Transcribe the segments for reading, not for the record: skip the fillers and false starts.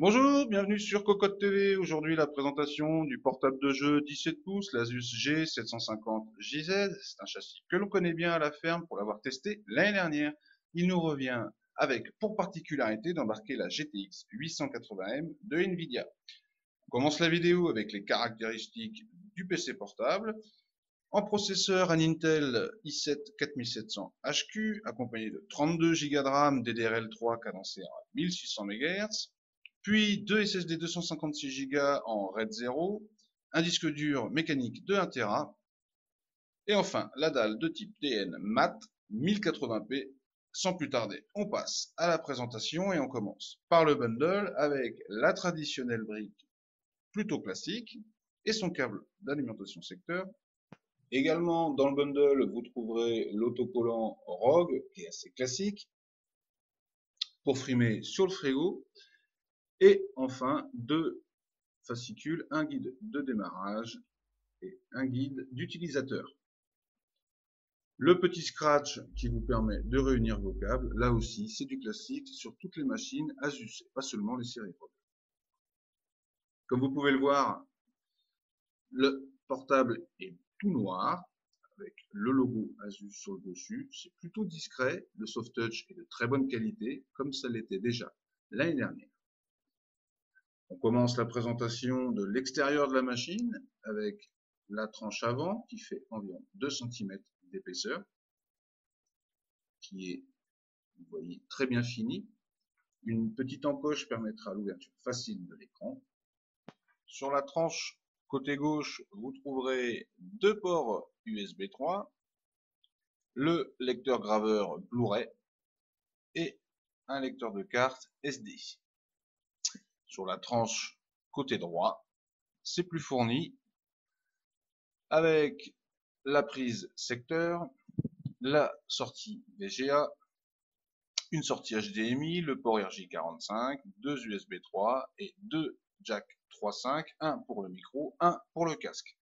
Bonjour, bienvenue sur Cocotte TV. Aujourd'hui, la présentation du portable de jeu 17 pouces, l'Asus G750JZ. C'est un châssis que l'on connaît bien à la ferme pour l'avoir testé l'année dernière. Il nous revient avec pour particularité d'embarquer la GTX 880M de Nvidia. On commence la vidéo avec les caractéristiques du PC portable. En processeur, un Intel i7 4700HQ accompagné de 32 Go de RAM DDR3 cadencé à 1600 MHz. Puis 2 SSD 256 Go en RAID 0, un disque dur mécanique de 1 Tera, et enfin la dalle de type TN mat 1080p. Sans plus tarder, on passe à la présentation et on commence par le bundle avec la traditionnelle brique plutôt classique et son câble d'alimentation secteur. Également dans le bundle, vous trouverez l'autocollant Rogue qui est assez classique pour frimer sur le frigo. Et enfin, deux fascicules, un guide de démarrage et un guide d'utilisateur. Le petit scratch qui vous permet de réunir vos câbles, là aussi, c'est du classique sur toutes les machines Asus, pas seulement les séries Rogue. Comme vous pouvez le voir, le portable est tout noir, avec le logo Asus sur le dessus. C'est plutôt discret, le soft touch est de très bonne qualité, comme ça l'était déjà l'année dernière. On commence la présentation de l'extérieur de la machine avec la tranche avant qui fait environ 2 cm d'épaisseur, qui est, vous voyez, très bien finie. Une petite encoche permettra l'ouverture facile de l'écran. Sur la tranche côté gauche, vous trouverez deux ports USB 3, le lecteur graveur Blu-ray et un lecteur de carte SD. Sur la tranche côté droit, c'est plus fourni avec la prise secteur, la sortie VGA, une sortie HDMI, le port RJ45, deux USB 3 et deux jack 3.5, un pour le micro, un pour le casque.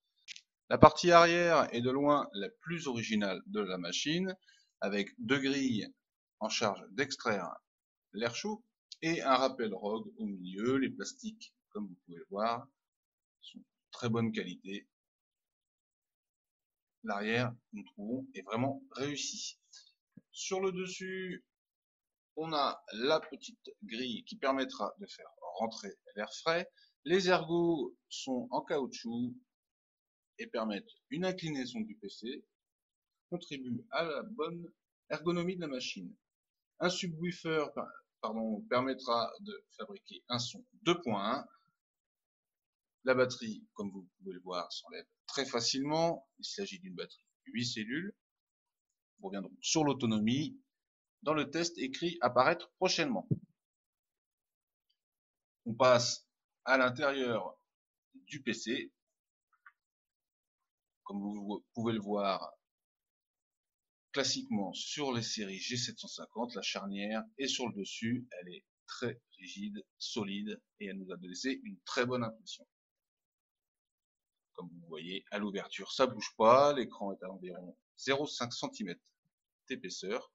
La partie arrière est de loin la plus originale de la machine, avec deux grilles en charge d'extraire l'air chaud et un rappel Rogue au milieu. Les plastiques, comme vous pouvez le voir, sont de très bonne qualité. L'arrière, nous trouvons, est vraiment réussi. Sur le dessus, on a la petite grille qui permettra de faire rentrer l'air frais. Les ergots sont en caoutchouc et permettent une inclinaison du PC, contribuent à la bonne ergonomie de la machine. Un subwoofer permettra de fabriquer un son 2.1. La batterie, comme vous pouvez le voir, s'enlève très facilement. Il s'agit d'une batterie 8 cellules. Nous reviendrons sur l'autonomie dans le test écrit apparaître prochainement. On passe à l'intérieur du PC. Comme vous pouvez le voir, classiquement sur les séries G750, la charnière est sur le dessus, elle est très rigide, solide et elle nous a laissé une très bonne impression. Comme vous voyez, à l'ouverture, ça bouge pas, l'écran est à environ 0,5 cm d'épaisseur.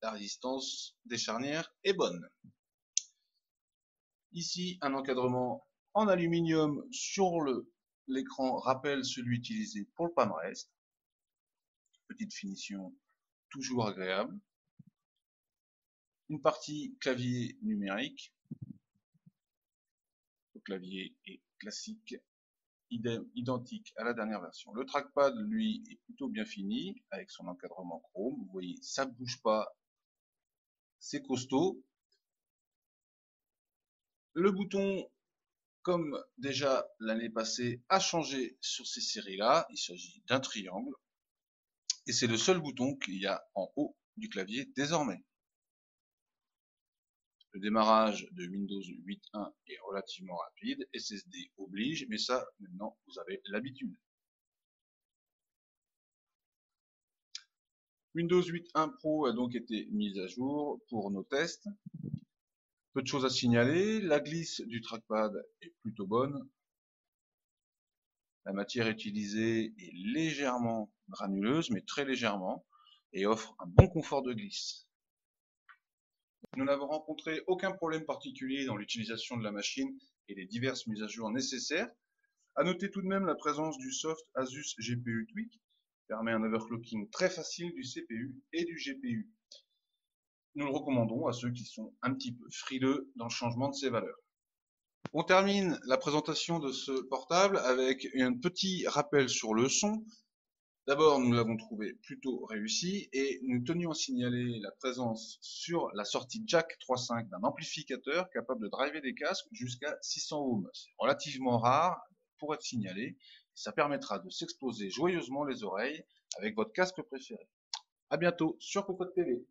La résistance des charnières est bonne. Ici, un encadrement en aluminium sur l'écran rappelle celui utilisé pour le palmarès. Petite finition toujours agréable. Une partie clavier numérique. Le clavier est classique, identique à la dernière version. Le trackpad, lui, est plutôt bien fini avec son encadrement chrome. Vous voyez, ça ne bouge pas, c'est costaud. Le bouton, comme déjà l'année passée, a changé sur ces séries-là. Il s'agit d'un triangle. Et c'est le seul bouton qu'il y a en haut du clavier désormais. Le démarrage de Windows 8.1 est relativement rapide. SSD oblige, mais ça, maintenant, vous avez l'habitude. Windows 8.1 Pro a donc été mise à jour pour nos tests. Peu de choses à signaler, la glisse du trackpad est plutôt bonne. La matière utilisée est légèrement granuleuse, mais très légèrement, et offre un bon confort de glisse. Nous n'avons rencontré aucun problème particulier dans l'utilisation de la machine et les diverses mises à jour nécessaires. À noter tout de même la présence du soft Asus GPU Tweak, qui permet un overclocking très facile du CPU et du GPU. Nous le recommandons à ceux qui sont un petit peu frileux dans le changement de ses valeurs. On termine la présentation de ce portable avec un petit rappel sur le son. D'abord, nous l'avons trouvé plutôt réussi et nous tenions à signaler la présence sur la sortie jack 3.5 d'un amplificateur capable de driver des casques jusqu'à 600 ohms. C'est relativement rare pour être signalé. Ça permettra de s'exploser joyeusement les oreilles avec votre casque préféré. À bientôt sur Cocotte TV.